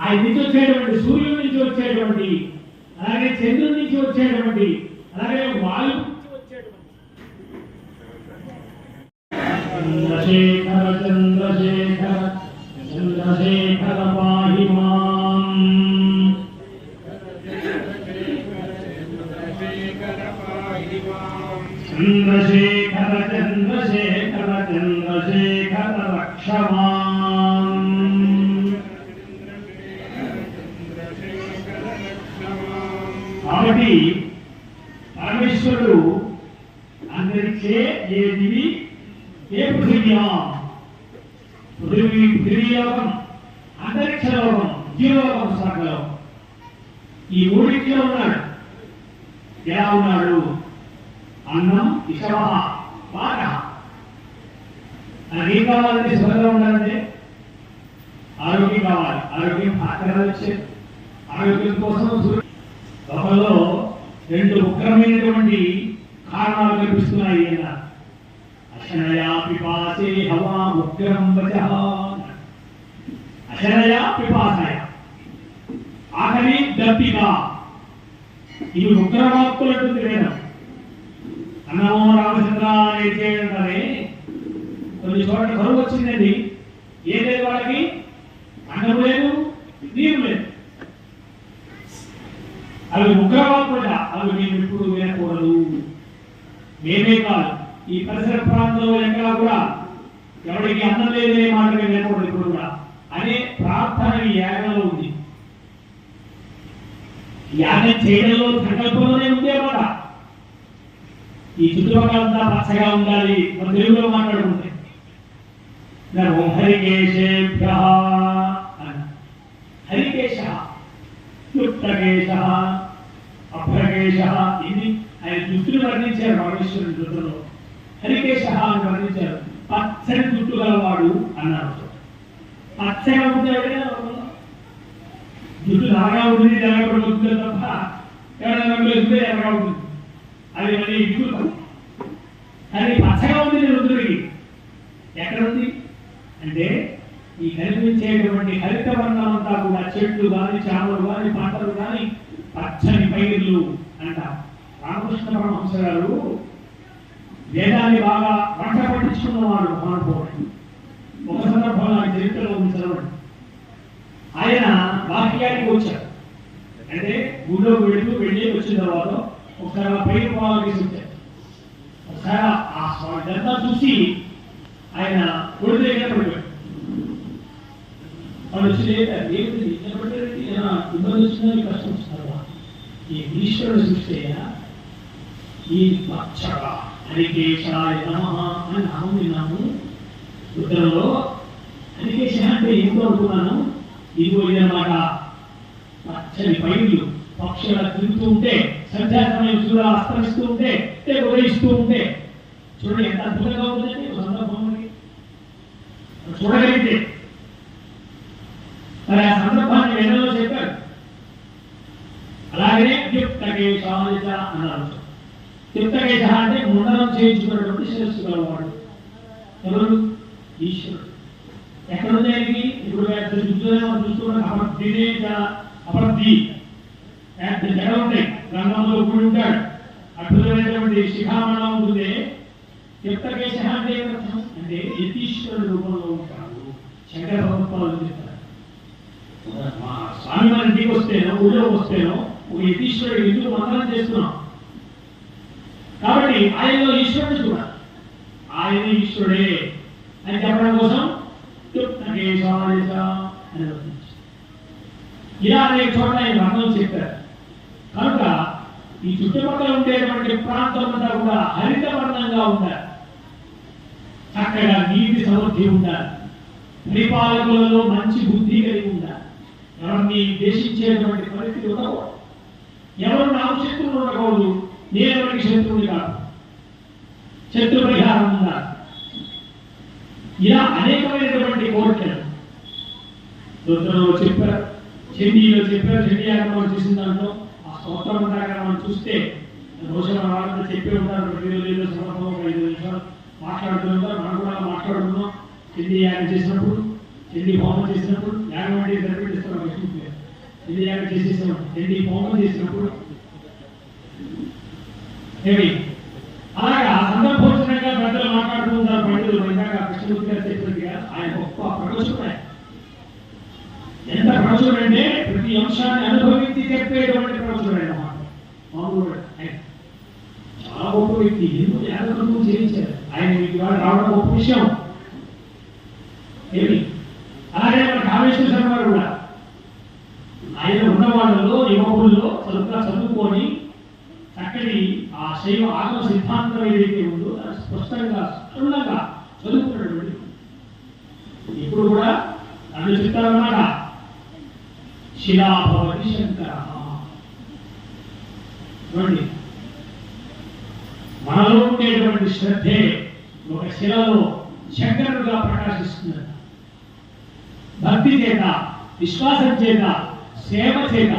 Speaker 1: ఆయన నుంచి వచ్చేటువంటి సూర్యుడి నుంచి వచ్చేటువంటి, అలాగే చంద్రుడి నుంచి వచ్చేటువంటి, అలాగే వాయువు నుంచి వచ్చేటువంటి చంద్రశేఖర చంద్రశేఖర చంద్రశేఖర పాహి మాం. చంద్రశేఖర చంద్రశేఖర చంద్రశేఖర రక్ష మాం. కాబట్టి పరమేశ్వరుడు అంతరిక్షే ఏ దివి ఏ పృథివ్యాం, పృథివీలోకం, అంతరిక్ష లోకం, జీవలోకం, స్వర్గలోకం. ఈ మూడింటిలో ఉన్నాడు. ఎలా ఉన్నాడు? అన్నం ఇషవ పాక. ఏం కావాలంటే సుఖంగా ఉండాలంటే ఆరోగ్యం కావాలి. ఆరోగ్యం ఆకలి వచ్చే ఆరోగ్యం కోసం లోకంలో రెండు ఉగ్రమైనటువంటి కారణాలు కనిపిస్తున్నాయి. అశనయా పిపాసే హవా ఉగ్రం వచః. అశనయా పిపాసయ, ఆకలి దప్పిక, ఇవి ఉగ్రవాక్కులంటుంది వేదం. అన్నమో రామచంద్ర అనేది కొన్ని చోట్ల కరువు వచ్చిందండి. ఏం లేదు వాళ్ళకి, అన్నం లేదు, నీరు లేదు. అవి ఉగ్రవాక్కులుగా, అవి మేము ఇప్పుడు వినకూడదు. మేమే కాదు, ఈ పరిసర ప్రాంతంలో ఎక్కడా కూడా ఎవరికి అన్నం లేదనే మాట వినకూడదు ఇప్పుడు కూడా అనే ప్రార్థన ఈ యాగంలో ఉంది. యాగం చేయడంలో సంకల్పంలోనే ఉందే మాట. ఈ చుట్టుపక్కలంతా పచ్చగా ఉండాలి. మన తెలుగులో మాట్లాడుకుంటే హరికేశేభ్య, హరికేశ, యుక్తకేశ, అభ్రకేశ, ఇది ఆయన జుట్టును వర్ణించారు. పరమేశ్వరుని జుట్టులో హరికేశ అని వర్ణించారు. పచ్చని జుట్టు గలవాడు అన్నారు. పచ్చగా ఉంటాడు, జుట్టు నరగా ఉంటుంది, తెల్లబడుతుంది తప్ప ఎవరైనా రంగులు వేస్తే ఎర్రగా ఉంటుంది. అది మళ్ళీ వికృతం. అది పచ్చగా ఉంది రుద్రుడికి. ఎక్కడ ఉంది అంటే ఈ కనిపించేటువంటి హరిత వర్ణం అంతా కూడా చెట్లు కానీ, చేమలు కానీ, పంటలు కానీ, పచ్చని పైర్లు అంటారు. రామకృష్ణ పరమహంస గారు వేదాన్ని బాగా వంట పట్టించుకున్నవాడు మహానుభావుడు. ఒక సందర్భంలో ఆయన చరిత్రలో ఉంది, చదవండి. ఆయన వాక్యానికి వచ్చారు. అంటే ఊళ్ళోకి వెళ్ళి వచ్చిన తర్వాత ఒకసారి ఆ పైరు పొలాలు వేసి వచ్చారు. ఒకసారి ఆ ఇదంతా చూసి ఆయన ఒడి దగ్గర పడిపోయాడు. వాళ్ళు వచ్చి ఏమిటి ఇబ్బంది వచ్చిందా, కష్టం వస్తున్నారా, ఈ ఈశ్వరుడు సృష్టియా, ఈ పచ్చగా హరికేశాయ నమః అని నామం విన్నాము. ఉత్తరంలో హరికేశ అంటే ఏంటో అనుకున్నాను. ఇదిగో ఇదన్నమాట, పచ్చని పైర్లు పక్షులు తిరుగుతూ ఉంటే, సంధ్యా సమయం సూర్యుడు అస్తమిస్తూ ఉంటే, ఉదయిస్తూ ఉంటే చూడండి ఎంత అద్భుతంగా ఉందండి. సందర్భానికి చూడగలిగితే మరి ఆ సందర్భాన్ని వేదంలో చెప్పారు. అలాగే యుక్తకేశ అన్నారు. యుక్తకేశ అంటే ముండనం చేయించుకున్నటువంటి శిరస్సు గలవాడు. ఎవరు? ఈశ్వరుడు. ఎక్కడుంది ఆయనకి? ఇప్పుడు చూస్తున్న అపర్ది జగ ఉంటాయి, రంగంలో కూడి ఉంటాడు. అద్భుతమైనటువంటి శిఖామణం ఉంటుంది. యుక్తకేశ అంటే అంటే యతీశ్వరుడు రూపంలో ఉంటాడు. శంకర భగవత్పాదులు చెప్తారు. మా స్వామి మన ఇంటికి వస్తేనో ఊళ్ళో వస్తేనో ఒక యతీశ్వరుడు ఎందుకు మంత్రం చేస్తున్నాం కాబట్టి ఆయనలో ఈశ్వరుడు కూడా, ఆయన ఈశ్వరుడే అని చెప్పడం కోసం ఇలా అనేక చోట్ల ఆయన వర్ణం చెప్పారు. కనుక ఈ చుట్టుపక్కల ఉండేటువంటి ప్రాంతం అంతా కూడా హరిత వర్ణంగా ఉండాలి. చక్కగా నీతి సమృద్ధి ఉండాలి. పరిపాలకులలో మంచి బుద్ధి కలిగి ఉండాలి. ఎవరిని దేశించేటువంటి పరిస్థితి ఉండకూడదు. ఎవరు నాకు శత్రువులు ఉండకూడదు, నేను ఎవరికి శత్రువుని కాదు. శత్రు పరిహారం ఉండాలి. ఇలా అనేకమైనటువంటి కోరికలు రుద్రంలో చెప్పారు, చండీలో చెప్పారు. చండీ ఆగమనం చేసిన దాంట్లో ఆ స్తోత్రం మనం చూస్తే రోజున వాళ్ళంతా చెప్పే ఉంటారు. ప్రతిరోజు సందర్భంలో 5 నిమిషాలు మాట్లాడుతూ ఉంటారు. మనం కూడా మాట్లాడుతున్నాం. చండీ యాగం చేసినప్పుడు, చండీ హోమం చేసినప్పుడు, యాగం అంటే జరిపిస్తున్నాం. చండీ యాగం చేసేసాం. చండీ హోమం చేసినప్పుడు ఏమి అలాగా సందర్భోచితంగా పెద్దలు మాట్లాడుతూ ఉంటారు. పండితులు ఇందాక కృష్ణమూర్తి గారు చెప్పినట్టుగా ఆయన గొప్ప ప్రవచకుడు. ఎంత ప్రవచకుడు అంటే ప్రతి అంశాన్ని అనుభవించి చెప్పేటువంటి ప్రవచకుడు ఆయన. మామూలు చాలా గొప్ప వ్యక్తి. ఎందుకు యాగం చేయించారు ఆయన. మీకు రావడం గొప్ప విషయం ఏమి. అలాగే మన కామేశ్వర శర్మ గారు కూడా ఆయన ఉన్న వాళ్ళలో యువకుల్లో చదువుకొని చక్కటి ఆ శైవ ఆగమ సిద్ధాంతం ఏదైతే ఉందో స్పష్టంగా స్థూలంగా చదువుకున్నటువంటి ఇప్పుడు కూడా నన్ను చెప్తారన్నమాట. శిలాభవతి శంకర, చూడండి, మనలో ఉండేటువంటి శ్రద్ధే ఒక శిలలో శంకరుడుగా ప్రకాశిస్తున్నది. భక్తి చేత, విశ్వాసం చేత, సేవ చేత,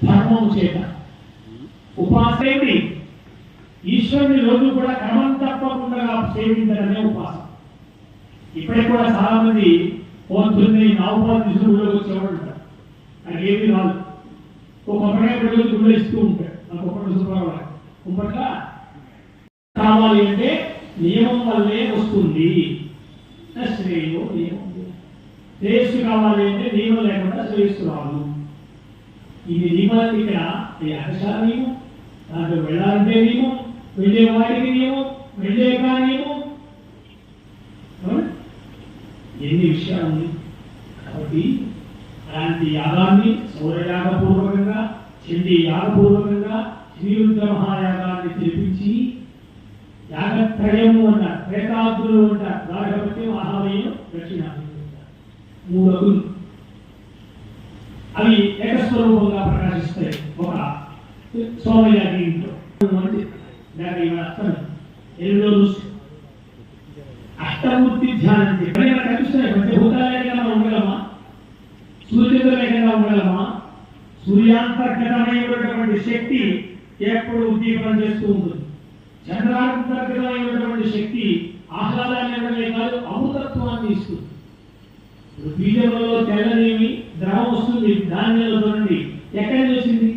Speaker 1: ధర్మం చేత. ఉపాసన ఈశ్వరుని రోజు కూడా క్రమం తప్పకుండా సేవించడమే ఉపాసన. ఇప్పటికి కూడా చాలా మంది పొద్దున్నే నావుపాలు తీసుకుని వచ్చేవాడు ఉంటారు. నాకు ఏమీ రాదు, ఒక కొబ్బరికాయ ప్రజలు గుళ్ళు ఇస్తూ ఉంటాడు. నాకు ఒకటి శుభ్రవాడు ఇంపట్లా కావాలి అంటే నియమం వల్లే వస్తుంది. శ్రేయో నియమం, శ్రేయస్సు కావాలి అంటే నియమం లేకుండా శ్రేయస్సు రాదు. ఇది నియమాలు ఇక్కడ అక్షర నియమం, దాంట్లో వెళ్ళాలంటే నియమం, వెళ్ళే వాడికి నియమం, వెళ్ళేక నియమం, ఎన్ని విషయాలు ఉన్నాయి. కాబట్టి అలాంటి యాగాన్ని సౌరయాగపూర్వకంగా, చండీ యాగపూర్వకంగా శ్రీరుద్ర మహాయాగాన్ని తెలిపించి యాగత్రయము అంటారు, త్రేతాగ్రులు అంటారు, రాఘవతి మహామయం దక్షిణాగ్ని మూడు అగ్రులు. అవి ఏకస్వరూపంగా ప్రకాశిస్తాయి. ఒక సోమయాగి ఇంట్లో అష్టమూర్తి ధ్యానం కనిపిస్తున్నాయి. పంచభూతాల లేకుండా ఉండగలమా? సూర్యుడు లేకుండా ఉండగలమా? సూర్యాంతర్గతమైనటువంటి శక్తి ఎప్పుడు ఉద్దీపనం చేస్తూ ఉంటుంది. చంద్రాంతర్గతమైనటువంటి శక్తి ఆహ్లాదాన్ని ఇవ్వడమే కాదు, అమృతత్వాన్ని ఇస్తుంది. బీజంలో తెల్లనేమి ద్రవం వస్తుంది, ధాన్యాలు చూడండి ఎక్కడి నుంచి వచ్చింది?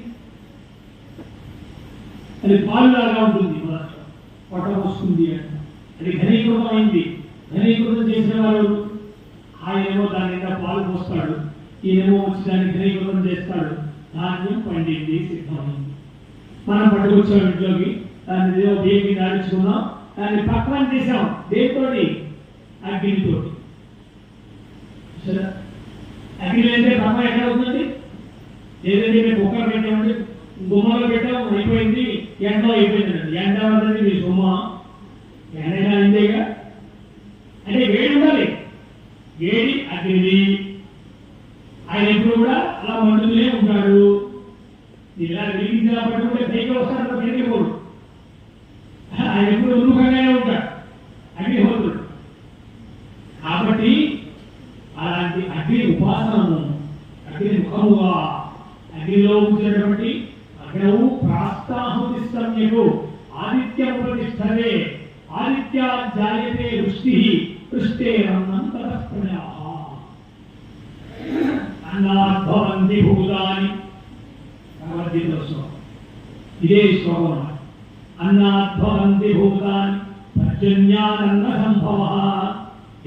Speaker 1: అది పాలులాగా ఉంటుంది, పొట్ట వస్తుంది అంట. అది ఘనీకృతం అయింది. ఘనీకృతం చేసిన వారు ఆయనేమో దాని మీద పాలు పోస్తాడు, ఈయనేమో వచ్చి దాన్ని ఘనీకృతం చేస్తాడు. ధాన్యం పండింది, సిద్ధమైంది. మనం పట్టుకొచ్చాం ఇంట్లోకి, దాన్ని దేనికి దాడించుకున్నాం, దాన్ని పక్వం చేసాం. దేనితోటి? అగ్నితోటి. అగ్ని అయితే బ్రహ్మ ఎక్కడ ఉందండి? ఏదైతే మేము కుక్కర్ పెట్టామండి, గుమ్మలో పెట్టాం, అయిపోయింది, ఎండలో అయిపోయిందండి. ఎండ వద్దండి మీ గుమ్మ, ఎండగా అయిందేగా. అంటే వేడి ఉండాలి, వేడి అగ్నిది. ఆయన ఎప్పుడు కూడా అలా మండుతూనే ఉంటాడు. ఇలా వెలిగించినా పట్టుకుంటే పైకి వస్తాడు, పెరిగిపోడు. ఆయన ఎప్పుడు ఉన్ముఖంగానే ఉంటాడు, అగ్నిహోత్రుడు. కాబట్టి అలాంటి అగ్ని ఉపాసనము, అగ్ని ముఖముగా అగ్నిలో ఉంచినటువంటి అగ్నవు ప్రాస్తాహుతి సమ్యకు ఆదిత్యముపతిష్టతే ఆదిత్యా జాయతే వృష్టి వృష్టేరన్నం తతఃప్రయాః అన్నాద్భవంతి భూతాని. ఇదే శ్లోకం. అన్నాద్భవంతి భూతాని పర్జన్యానన్న సంభవః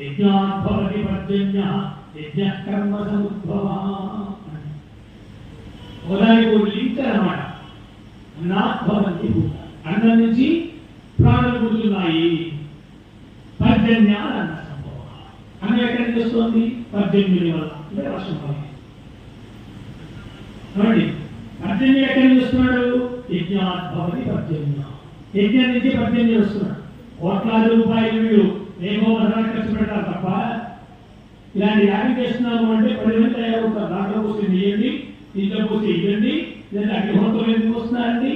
Speaker 1: యజ్ఞాద్భవతి పర్జన్యః యజ్ఞః కర్మ సముద్భవః. ఒకదానికి ఒక లింక్ అన్నమాట. అన్నాద్భవంతి భూతాని, అన్నం నుంచి ప్రాణులు పుడుతున్నాయి. పర్జన్యానన్న సంభవః, అన్నం ఎక్కడి నుంచి వస్తుంది? పర్జన్యుని వల్ల, అంటే వర్షం వల్ల. పర్జన్యుడు ఎక్కడి నుంచి వస్తున్నాడు? యజ్ఞాద్భవతి పర్జన్య, యజ్ఞం నుంచి పర్జన్యుడు వస్తున్నాడు. కోట్లాది రూపాయలు మీరు ఏమో మరణాలు ఖర్చు పెడతారు తప్ప, ఇలాంటి యాగం చేస్తున్నాము అంటే 10 మంది తయారవుతారు. దాంట్లో పోసి నెయ్యండి, దీంట్లో పోసి ఇవ్వండి, లేదా అగ్నిహోత్రం ఎందుకు వస్తున్నారండి?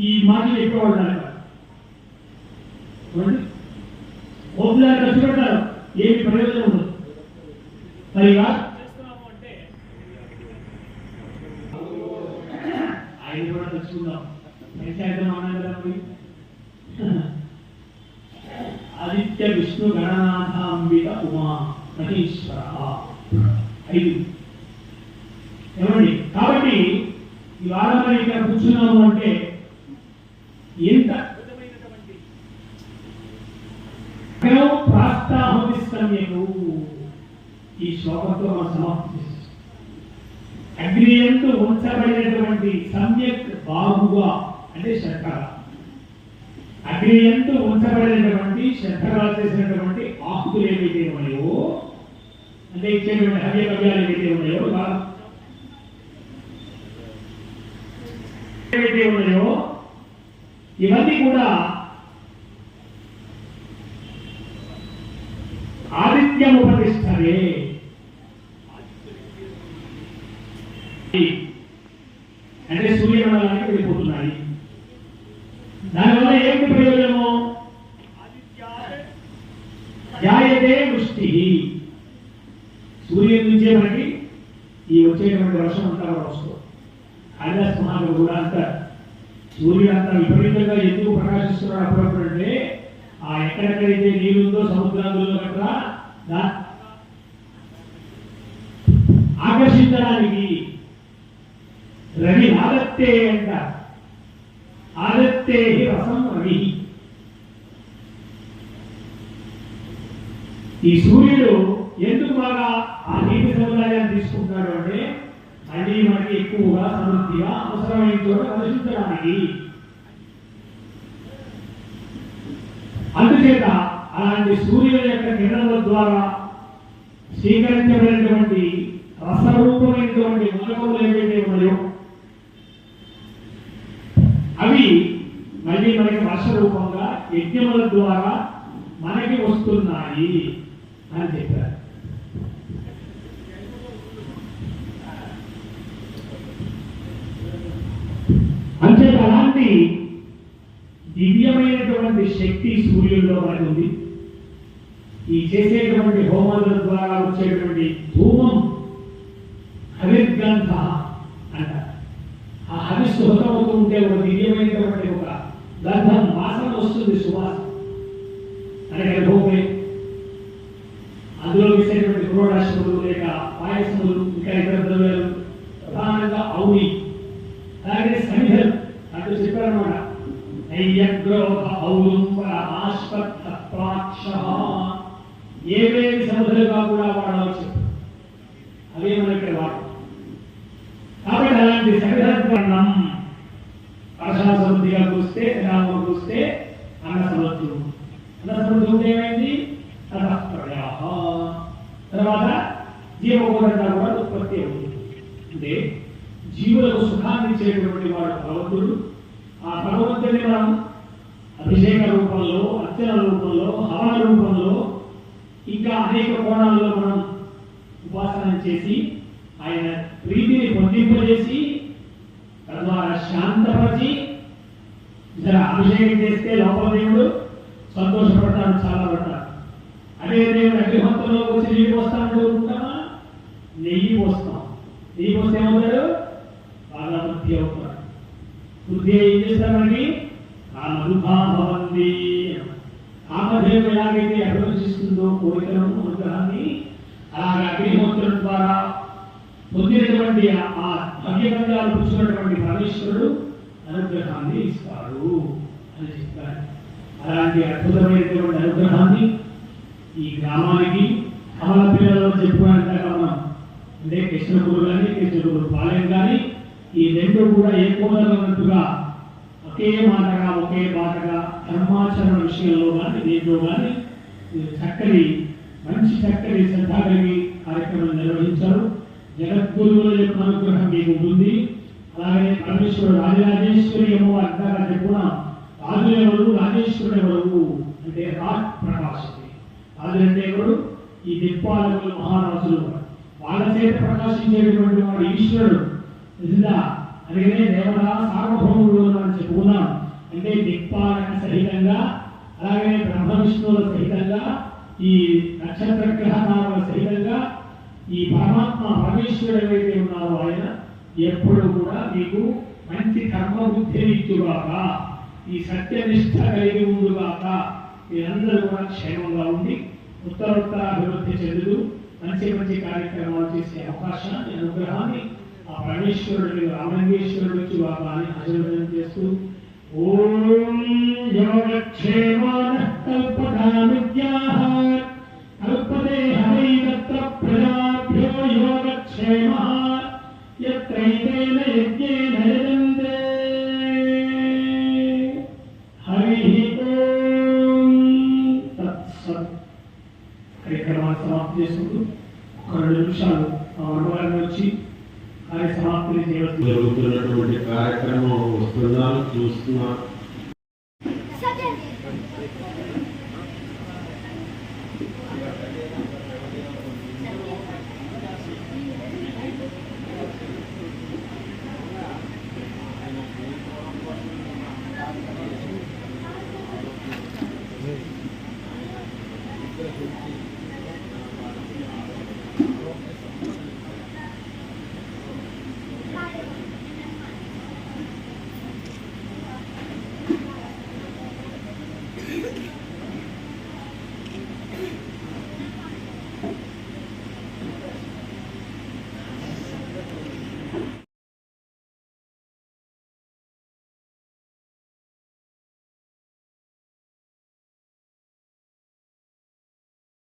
Speaker 1: ఈ మాటలు చెప్పేవాళ్ళు కోట్లాది ఖర్చు పెడతారు, ఏమి ప్రయోజనం ఉండదు. పైగా ఆయన కూడా తెచ్చుకుందాం. పంచాయతీ అన్నాం కదా, ఆదిత్య విష్ణు గణనాథాంబిక ఉమా మహేశ్వర 5 ఏమండి. కాబట్టి ఈ వారం మనం ఇక్కడ కూర్చున్నాము అంటే ఎంత అద్భుతమైనటువంటి ప్రాస్తాహుతి సమయము. ఈ శ్లోకంతో మనం సమాప్తి చేస్తాం. అగ్ని యందు ఉంచబడినటువంటి సమ్యక్ బాగుగా అంటే శర్కర, అగ్ని యందు ఉంచబడినటువంటి శర్కర చేసినటువంటి ఆహుతులు ఏవైతే ఉన్నాయో, అంటే ఇచ్చేటువంటి హవ్యకవ్యాలు ఏవైతే ఉన్నాయో, ఏవైతే ఉన్నాయో ఇవన్నీ కూడా అంటే సూర్యమండలానికి వెళ్ళిపోతున్నాయి. దానివల్ల ఏంటి ప్రయోజనము? జాయతే వృష్టి. సూర్యుడి నుంచే మనకి ఈ వచ్చేటువంటి వర్షం అంతా కూడా వస్తుంది. కాళిదాస్ మహాకవి కూడా అంటారు, సూర్యుడు అంతా విపరీతంగా ఎందుకు ప్రకాశిస్తున్నాడు అప్పుడప్పుడు అంటే ఎక్కడెక్కడైతే నీరుందో సముద్రాలలో అక్కడ ఆకర్షించడానికి రవి ఆదత్తే అంట. ఆదత్తే రసం రవి. ఈ సూర్యుడు ఎందుకు బాగా ఆ నీటి సముదాయాన్ని తీసుకుంటున్నాడు అంటే మళ్ళీ మనకి ఎక్కువగా సమృద్ధిగా అవసరమైన చోట ప్రదర్శించడానికి. అందుచేత అలాంటి సూర్యుని యొక్క కిరణాల ద్వారా స్వీకరించబడినటువంటి రసరూపమైనటువంటి మూలకములు ఏవైతే ఉన్నాయో అవి మళ్ళీ మనకి వర్ష రూపంగా యజ్ఞముల ద్వారా మనకి వస్తున్నాయి అని చెప్పారు. అంటే అలాంటి దివ్యమైనటువంటి శక్తి సూర్యుల్లో మనకు ఉంది. ఈ చేసేటువంటి హోమాల ద్వారా వచ్చేటువంటి ధూమం హవిర్గంధ అంటారు. ఆ హవిస్సు హోమవుతూ ఉంటే ఒక దివ్యమైనటువంటి ఒక గంధం వాసన వస్తుంది, సువాసన అనగా హోమే. అందులో వేసేటువంటి పురోడాశములు లేక పాయసములు ఇంకా ఇతర ద్రవ్యాలు ప్రధానంగా ఔని, అలాగే సమిధలు అంటూ చెప్పారన్నమాట. ఏవేవి సముద్రులుగా కూడా వాడవచ్చు, అవే మనం ఇక్కడ వాడు. కాబట్టి అలాంటి సమిధనం వర్షా సమృద్ధిగా చూస్తే రాము చూస్తే అన్న సమృద్ధి. అన్న సమృద్ధి ఉంటే ఏమైంది? తర్వాత జీవకోదంతా కూడా ఉత్పత్తి అవుతుంది. అంటే జీవులకు సుఖాన్ని ఇచ్చేటువంటి వాడు భగవంతుడు. ఆ భగవంతుడిని మనం అభిషేక రూపంలో, అర్చన రూపంలో, హవన రూపంలో, ఇంకా అనేక కోణాల్లో మనం ఉపాసన చేసి ఆయన ప్రీతిని పొందింపజేసి తద్వారా శాంతపరిచి ఇతర అభిషేకం చేస్తే లోపల దేవుడు సంతోషపడతాడు, చాలా పడతాడు. అదే దేవుడు అగ్నిహోత్రంలో వచ్చి నెయ్యి పోస్తాడు అనుకుంటామా? నెయ్యి పోస్తాం. నెయ్యి పోస్తే ఏమవుతాడు? బాగా వృద్ధి అవుతాడు. వృద్ధి ఏం చేస్తారు? మనకి కామదుఃఖాభవంతి. కామధేయం ఎలాగైతే అభివర్షిస్తుందో కోరికలను, అనుగ్రహాన్ని, అలాగే అగ్నిహోత్రం ద్వారా పొందినటువంటి ఆ భగ్యబంధాలు పుచ్చుకున్నటువంటి పరమేశ్వరుడు అనుగ్రహాన్ని ఇస్తాడు అని చెప్తారు. అలాంటి అద్భుతమైనటువంటి అనుగ్రహాన్ని ఈ గ్రామానికి కమల పిల్లలలో చెప్పుకున్నట్టు మనం అంటే కృష్ణపూర్ కానీ, కృష్ణపూర్ పాలెం కానీ, ఈ రెండు కూడా ఏకోదమైనట్టుగా ఒకే మాటగా, ఒకే బాటగా ధర్మాచరణ విషయంలో కానీ, దీంట్లో కానీ చక్కటి శ్రద్ధ కలిగి కార్యక్రమం నిర్వహించారు. జగద్గురువుల యొక్క అనుగ్రహం మీకు ఉంటుంది. అలాగే పరమేశ్వరుడు రాజరాజేశ్వరి ఏమో అంటారా చెప్పుకున్నాం. రాజులు ఎవరు, రాజేశ్వరుడు ఎవరు అంటే రాజ్ ప్రకాశం. రాజులు అంటే ఎవరు? ఈ దిక్పాలకులు, మహారాజులు. వాళ్ళ చేత ప్రకాశించేటువంటి వాడు ఈశ్వరుడు. నిజంగా అందుకనే దేవత సార్వభౌముడు అని చెప్పుకున్నాం. అంటే దిక్పాలక సహితంగా, అలాగే బ్రహ్మ విష్ణువుల సహితంగా, ఈ నక్షత్ర గ్రహణాల సహితంగా ఈ పరమాత్మ పరమేశ్వరుడు ఏవైతే ఉన్నారో ఆయన ఎప్పుడు కూడా మీకు మంచి కర్మ బుద్ధిని ఇచ్చుగాక, ఈ సత్యనిష్ట కలిగి ఉండుగాక, మీరందరూ కూడా క్షేమంగా ఉండి ఉత్తరోత్తర అభివృద్ధి చెందుతూ మంచి మంచి కార్యక్రమాలు చేసే అవకాశాన్ని, అనుగ్రహాన్ని ఆ పరమేశ్వరుడు రామలింగేశ్వరుడు ఇచ్చుగాక అని ఆశీర్వదనం చేస్తూ ఓం యోగక్షేమాన కల్పదామిద్యాః కల్పతే హరైరత్ర ప్రజాభ్యో యోగక్షేమః యత్రైతేన యజ్ఞేన యజంతే. హరి ఓం తత్సత్. కార్యక్రమాన్ని సమాప్తి చేసుకుంటూ ఒక 2 నిమిషాలు అమ్మవారిని వచ్చి కార్య సమాప్తిని చేయవచ్చు.
Speaker 2: జరుగుతున్నటువంటి కార్యక్రమం వస్తున్నారు, చూస్తున్నారు.